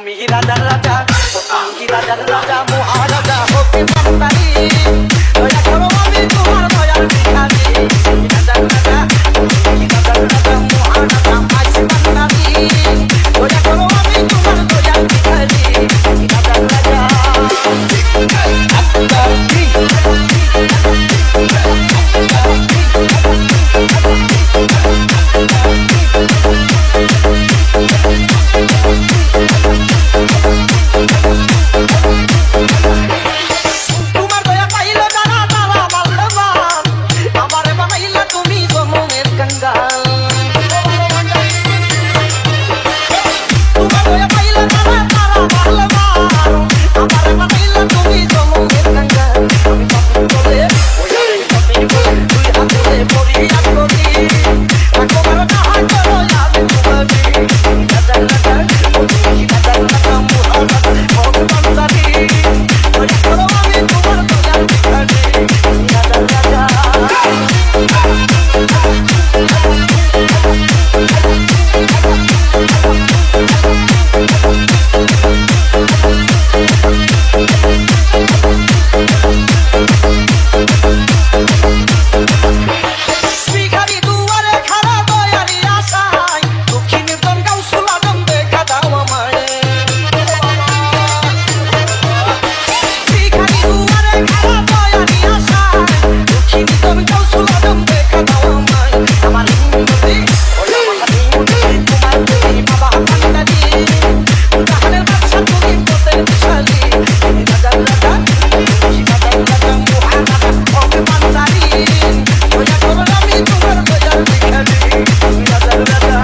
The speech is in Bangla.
তুমি রাজার রাজা, তুমি রাজার রাজা, মহারাজা হতে পারি। দয়া করো আমি তোমার দয়ার ভিখারি। রাজার রাজা, তুমি রাজার রাজা, মহারাজা আসমান নারী। দয়া করো আমি তোমার দয়ার ভিখারি। রাজার রাজা তোমার দয়া পাইল জানা তারা বলবান, আমারে বানাইলা তুমি জনমের কঙ্গাল। তোমার দয়া পাইল জানা তারা বলবান, আমারে বানাইলা তুমি জনমের কঙ্গাল। আমি তখন বলে ওই আমি বলে তুই হাতে পড়িয়া করি, একবার না হয় করো আমি তোমারি। রাজার রাজা, তুমি রাজার রাজা, মহারাজা ভগবান জানি। দয়া করো আমি তোমার দয়ার ভিখারি। রাজার রাজা ভিখারি দুয়ারে খাড়া দয়ারি আশায়, দক্ষিণ গঙ্গাও সুলাদম দেখা দাও আমায়। ভিখারি দুয়ারে খাড়া দয়ারি আশায়, দক্ষিণ গঙ্গাও সুলাদম দেখা দাও আমায়। আমার হিন্দুতে ওই আমার হিন্দুতে তোমার তুমি বাবা কান্দারি, জাহানের বাদশা তুমি পথের দিশারি। রাজার রাজা, তুমি রাজার রাজা, মহারাজা ভগবান জানি। দয়া করো আমি তোমার দয়ার ভিখারি। রাজার রাজা